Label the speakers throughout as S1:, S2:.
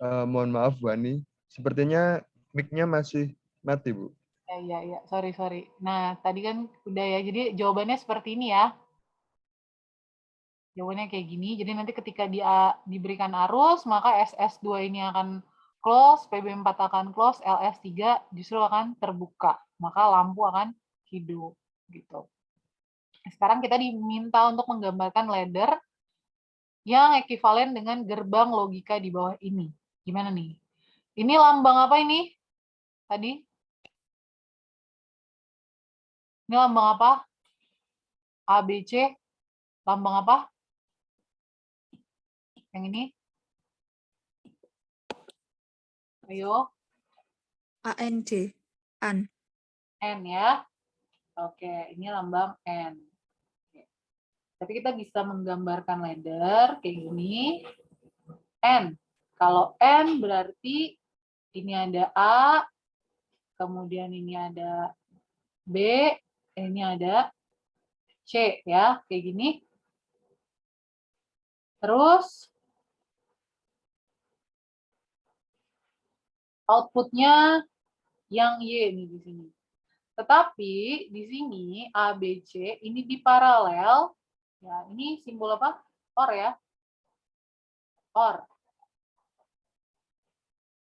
S1: Mohon maaf, Bu Ani. Sepertinya mic-nya masih mati, Bu.
S2: Iya. Sorry. Nah, tadi kan udah ya. Jadi jawabannya seperti ini ya. Jawabannya kayak gini. Jadi nanti ketika dia diberikan arus, maka SS2 ini akan close, PB4 akan close, LS3 justru akan terbuka. Maka lampu akan hidup. Gitu. Sekarang kita diminta untuk menggambarkan ladder yang ekivalen dengan gerbang logika di bawah ini. Gimana nih? Ini lambang apa ini? Tadi? Ini lambang apa? A, B, C. Lambang apa? Yang ini? Ayo.
S3: AND. AN.
S2: N ya. Oke, ini lambang N. Tapi kita bisa menggambarkan ladder kayak gini. N. Kalau N berarti ini ada A, kemudian ini ada B, ini ada C ya, kayak gini. Terus outputnya yang Y nih di sini. Tetapi di sini A, B, C ini di paralel. Ya, ini simbol apa? OR ya. OR.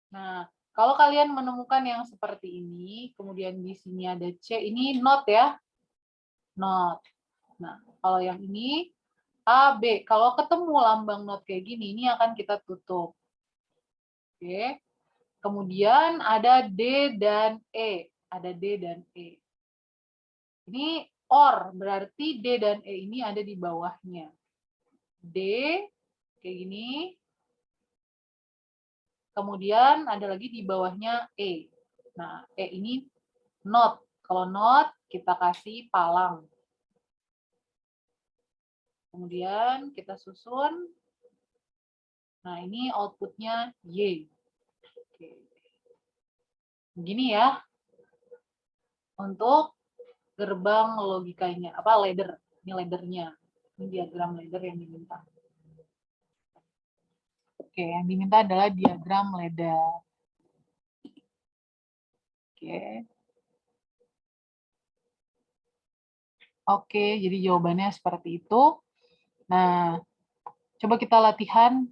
S2: Nah, kalau kalian menemukan yang seperti ini, kemudian di sini ada C, ini not ya. Not. Nah, kalau yang ini A, B. Kalau ketemu lambang not kayak gini, ini akan kita tutup. Oke. Kemudian ada D dan E. Ada D dan E. Ini OR, berarti D dan E ini ada di bawahnya. D, kayak gini. Kemudian ada lagi di bawahnya E. Nah, E ini not. Kalau not, kita kasih palang. Kemudian kita susun. Nah, ini outputnya Y. Oke. Begini ya. Untuk gerbang logikanya. Apa, ladder. Ini laddernya. Ini diagram ladder yang diminta. Oke, yang diminta adalah diagram ladder. Oke. Oke, jadi jawabannya seperti itu. Nah, coba kita latihan.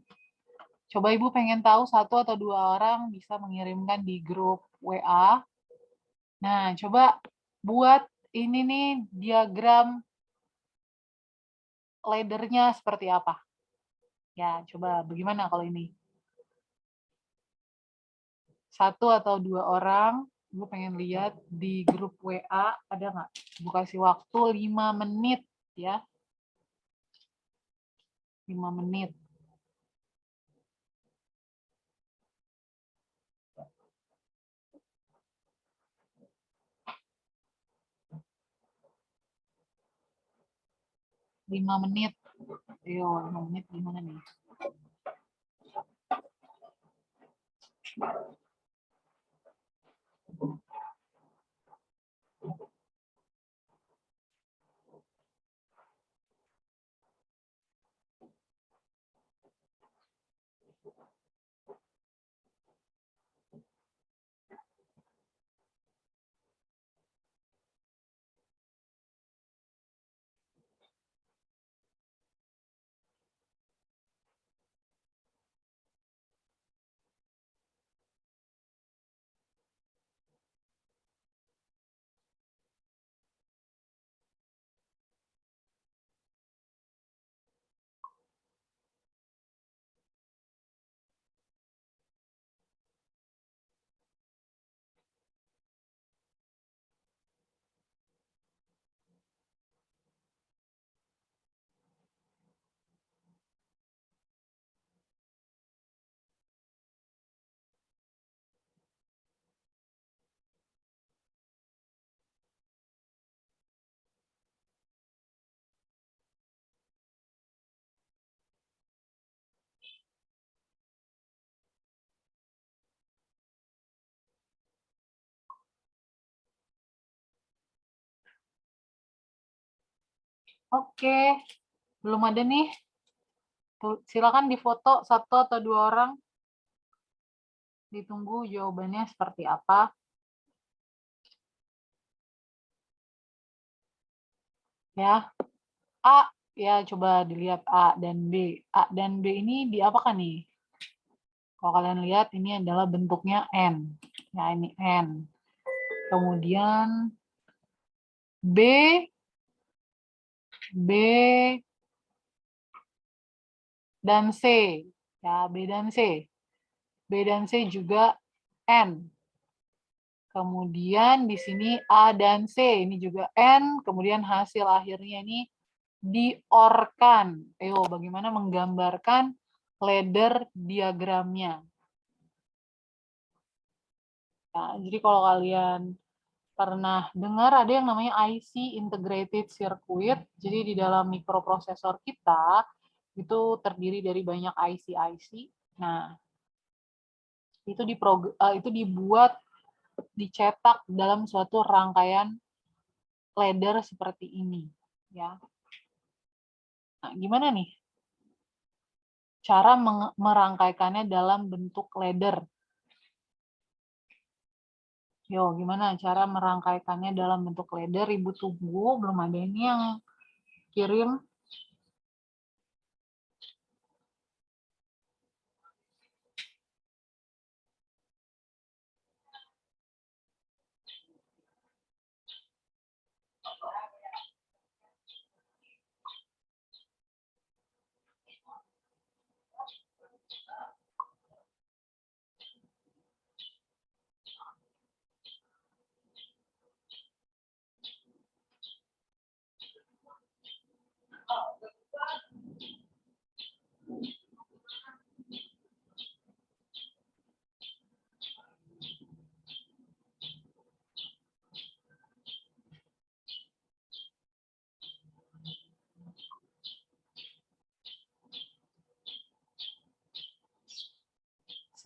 S2: Coba Ibu pengen tahu 1 atau 2 orang bisa mengirimkan di grup WA. Nah, coba buat ini nih diagram ladder-nya seperti apa. Ya, coba bagaimana kalau ini? 1 atau 2 orang, Ibu pengen lihat di grup WA, ada nggak? Ibu kasih waktu 5 menit ya. 5 menit. Lima menit. Ayo, 5 menit gimana nih? Oke, belum ada nih. Tuh, silakan difoto 1 atau 2 orang. Ditunggu jawabannya seperti apa. Ya, A, ya coba dilihat A dan B. A dan B ini diapakan nih? Kalau kalian lihat ini adalah bentuknya N. Ya, ini N. Kemudian B, B dan C. Ya, B dan C. B dan C juga N. Kemudian di sini A dan C, ini juga N, kemudian hasil akhirnya ini diorkan. Ayo, bagaimana menggambarkan ladder diagramnya? Nah, jadi kalau kalian pernah dengar ada yang namanya IC, Integrated Circuit, jadi di dalam mikroprosesor kita itu terdiri dari banyak IC-IC. Nah, itu dibuat, dicetak dalam suatu rangkaian ladder seperti ini, ya. Nah, gimana nih cara merangkaikannya dalam bentuk ladder? Yo, gimana cara merangkaikannya dalam bentuk ladder? Ibu tunggu, belum ada ini yang kirim.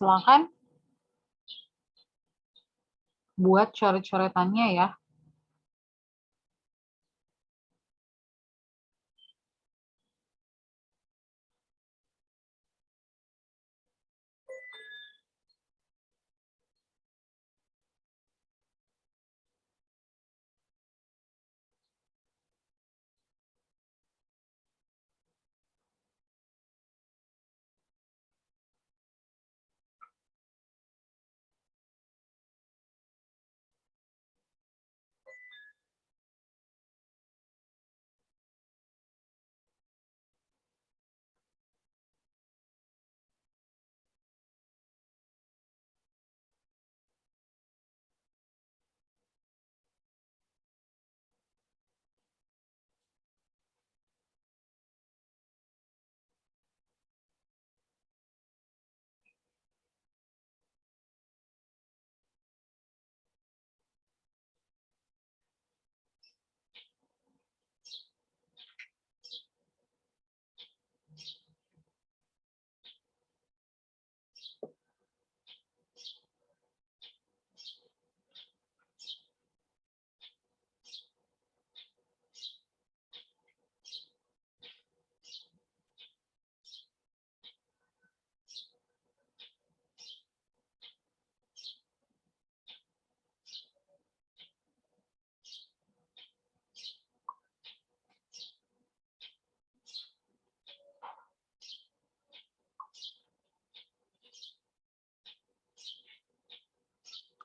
S2: Silakan buat coret-coretannya ya.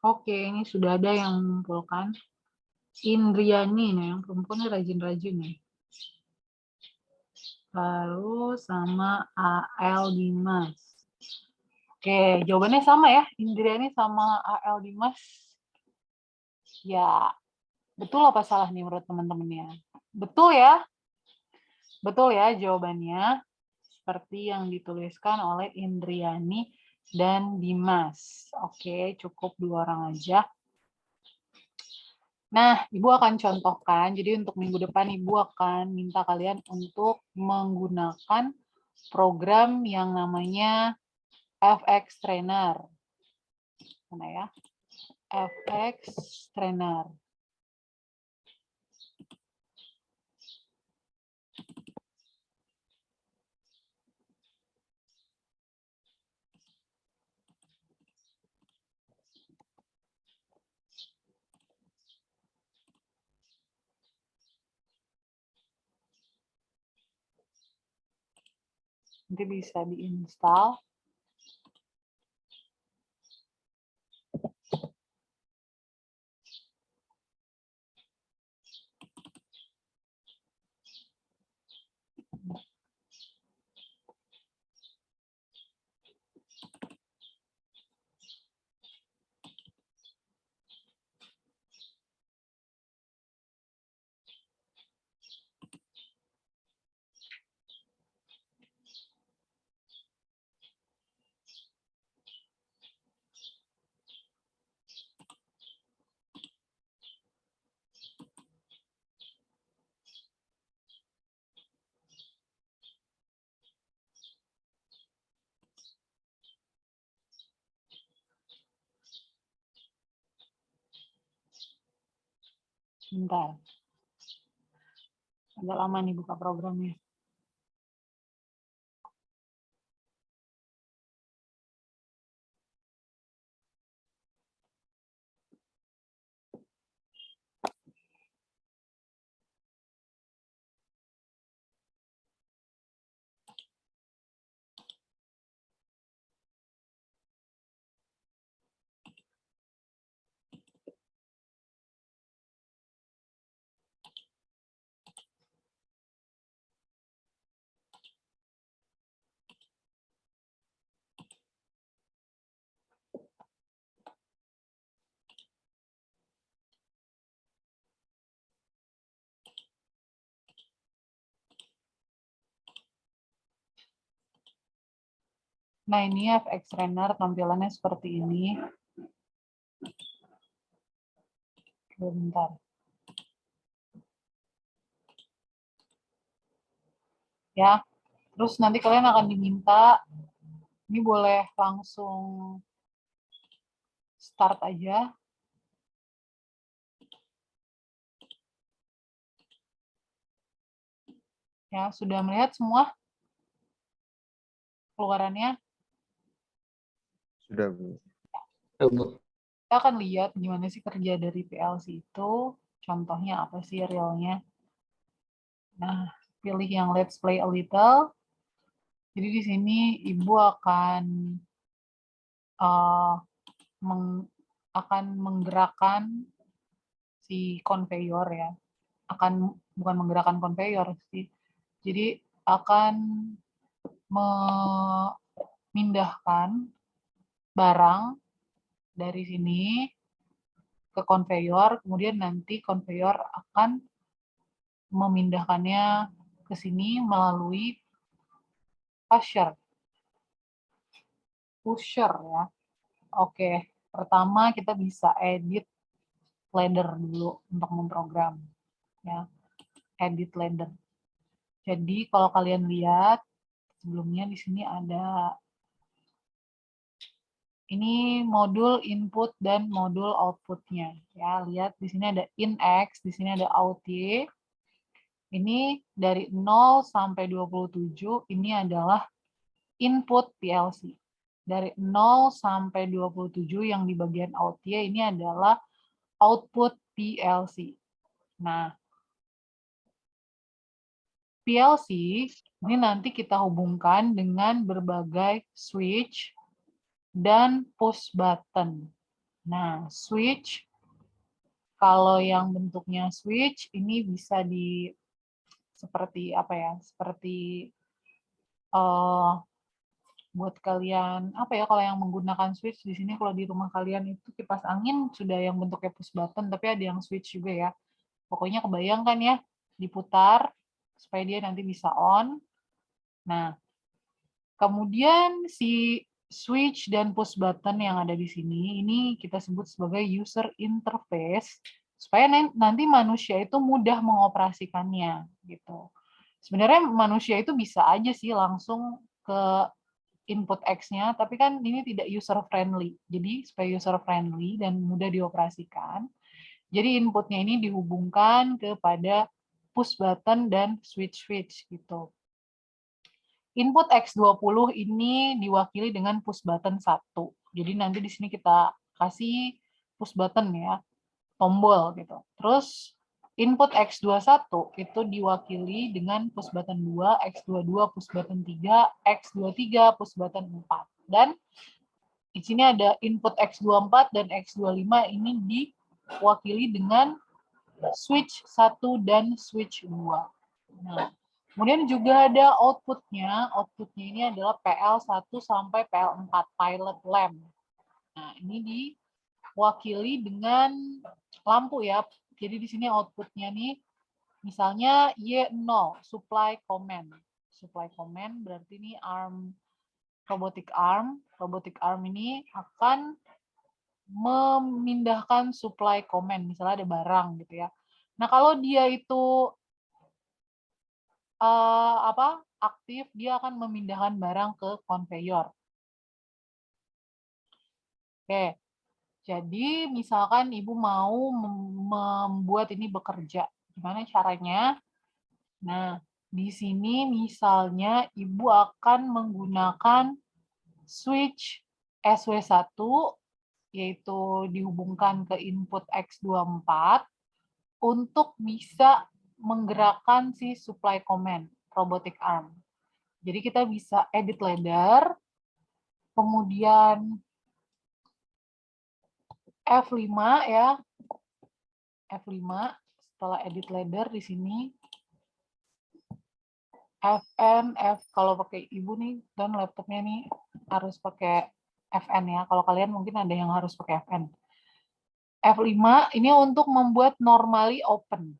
S2: Oke, ini sudah ada yang mengumpulkan. Indriani, nih, yang perempuan ini rajin-rajin nih. Lalu sama AL Dimas. Oke, jawabannya sama ya. Indriani sama AL Dimas. Ya, betul apa salah nih menurut teman-temannya? Betul ya? Betul ya jawabannya. Seperti yang dituliskan oleh Indriani dan Dimas. Oke, cukup 2 orang aja. Nah, Ibu akan contohkan, jadi untuk minggu depan Ibu akan minta kalian untuk menggunakan program yang namanya FX Trainer. Mana ya? FX Trainer. Nanti bisa diinstal. Bentar. Agak lama nih buka programnya. Nah, ini FX Trainer tampilannya seperti ini. Bentar. Ya, terus nanti kalian akan diminta, ini boleh langsung start aja. Ya, sudah melihat semua keluarannya?
S1: Sudah, Bu.
S2: Kita akan lihat gimana sih kerja dari PLC itu. Contohnya apa sih realnya. Nah, pilih yang Let's Play a Little. Jadi di sini Ibu akan menggerakkan si konveyor ya. Bukan menggerakkan konveyor sih. Jadi akan memindahkan barang dari sini ke konveyor, kemudian nanti konveyor akan memindahkannya ke sini melalui pusher ya. Oke, pertama kita bisa edit ladder dulu untuk memprogram ya. Edit ladder. Jadi kalau kalian lihat sebelumnya di sini ada ini modul input dan modul outputnya ya. Lihat di sini ada in-x, di sini ada out-y. Ini dari 0 sampai 27 ini adalah input PLC. Dari 0 sampai 27 yang di bagian out-y ini adalah output PLC. Nah, PLC ini nanti kita hubungkan dengan berbagai switch dan push button. Nah, switch, kalau yang bentuknya switch ini bisa di seperti apa ya? Seperti buat kalian apa ya, kalau yang menggunakan switch di sini, kalau di rumah kalian itu kipas angin sudah yang bentuknya push button, tapi ada yang switch juga ya. Pokoknya kebayangkan ya, diputar supaya dia nanti bisa on. Nah, kemudian si switch dan push button yang ada di sini, ini kita sebut sebagai user interface, supaya nanti manusia itu mudah mengoperasikannya gitu. Sebenarnya manusia itu bisa aja sih langsung ke input X-nya, tapi kan ini tidak user friendly. Jadi supaya user friendly dan mudah dioperasikan, jadi inputnya ini dihubungkan kepada push button dan switch gitu. Input X20 ini diwakili dengan push button 1. Jadi nanti di sini kita kasih push button ya, tombol gitu. Terus input X21 itu diwakili dengan push button 2, X22 push button 3, X23 push button 4. Dan di sini ada input X24 dan X25 ini diwakili dengan switch 1 dan switch 2. Nah, kemudian juga ada outputnya. Outputnya ini adalah PL1 sampai PL4, pilot lamp. Nah, ini diwakili dengan lampu ya. Jadi di sini outputnya nih, misalnya Y0, supply command. Supply command berarti ini arm, robotic arm. Robotic arm ini akan memindahkan supply command. Misalnya ada barang gitu ya. Nah, kalau dia itu aktif, dia akan memindahkan barang ke konveyor. Oke. Jadi misalkan Ibu mau membuat ini bekerja, gimana caranya? Nah, di sini misalnya Ibu akan menggunakan switch SW1, yaitu dihubungkan ke input X24, untuk bisa menggerakkan si supply command, robotic arm. Jadi kita bisa edit ladder, kemudian F5 ya, F5 setelah edit ladder di sini FN, kalau pakai Ibu nih dan laptopnya nih harus pakai FN ya. Kalau kalian mungkin ada yang harus pakai FN. F5 ini untuk membuat normally open.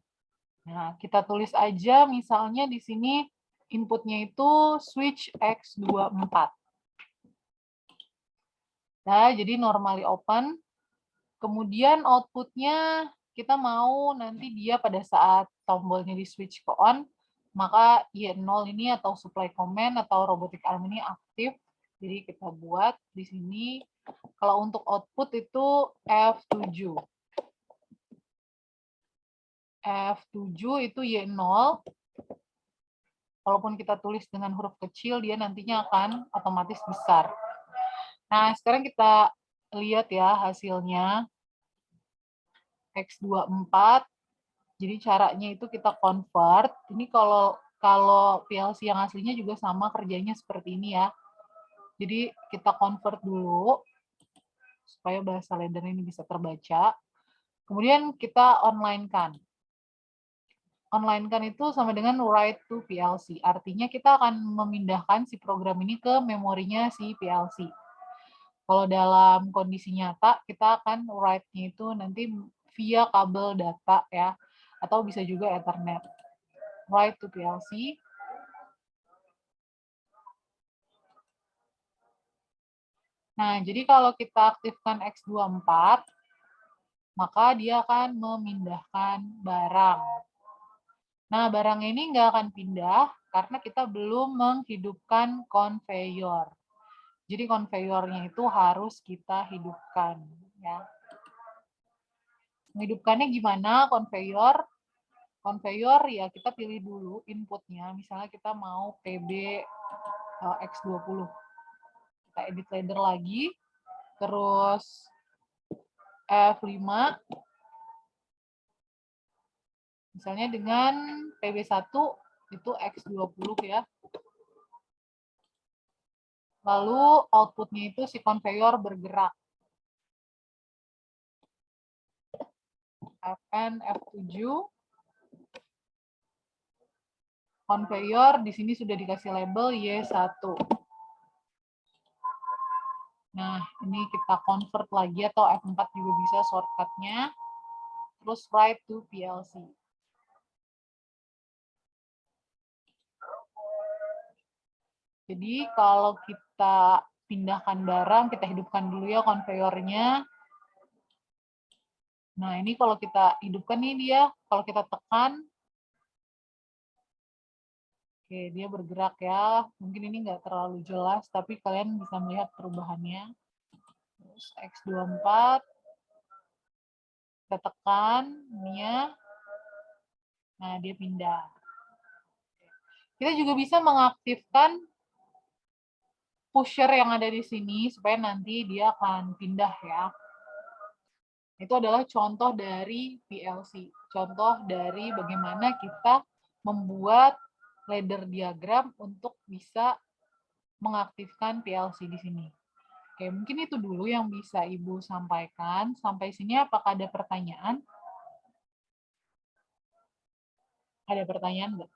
S2: Nah, kita tulis aja misalnya di sini inputnya itu switch X24. Nah, jadi normally open. Kemudian outputnya kita mau nanti dia pada saat tombolnya di switch ke on, maka Y0 ini atau supply command atau robotic arm ini aktif. Jadi kita buat di sini, kalau untuk output itu F7. F7 itu Y0. Walaupun kita tulis dengan huruf kecil, dia nantinya akan otomatis besar. Nah, sekarang kita lihat ya hasilnya. X24. Jadi caranya itu kita convert. Ini kalau PLC yang aslinya juga sama kerjanya seperti ini ya. Jadi kita convert dulu supaya bahasa ladder ini bisa terbaca. Kemudian kita online-kan. Online-kan itu sama dengan write to PLC. Artinya kita akan memindahkan si program ini ke memorinya si PLC. Kalau dalam kondisi nyata, kita akan write-nya itu nanti via kabel data ya, atau bisa juga Ethernet. Write to PLC. Nah, jadi kalau kita aktifkan X24, maka dia akan memindahkan barang. Nah, barang ini nggak akan pindah karena kita belum menghidupkan konveyor. Jadi konveyornya itu harus kita hidupkan. Ya. Menghidupkannya gimana konveyor? Konveyor ya kita pilih dulu inputnya. Misalnya kita mau PB X20. Kita edit ladder lagi. Terus F5. Misalnya dengan PB1 itu X20 ya. Lalu outputnya itu si konveyor bergerak. FN, F7. Konveyor di sini sudah dikasih label Y1. Nah, ini kita convert lagi atau F4 juga bisa shortcut-nya. Terus write to PLC. Jadi kalau kita pindahkan barang, kita hidupkan dulu ya konveyornya. Nah, ini kalau kita hidupkan nih dia, kalau kita tekan, oke, dia bergerak ya. Mungkin ini nggak terlalu jelas, tapi kalian bisa melihat perubahannya. Terus X24, kita tekan, ini ya. Nah, dia pindah. Kita juga bisa mengaktifkan pusher yang ada di sini, supaya nanti dia akan pindah ya. Itu adalah contoh dari PLC. Contoh dari bagaimana kita membuat ladder diagram untuk bisa mengaktifkan PLC di sini. Oke, mungkin itu dulu yang bisa Ibu sampaikan. Sampai sini apakah ada pertanyaan? Ada pertanyaan nggak?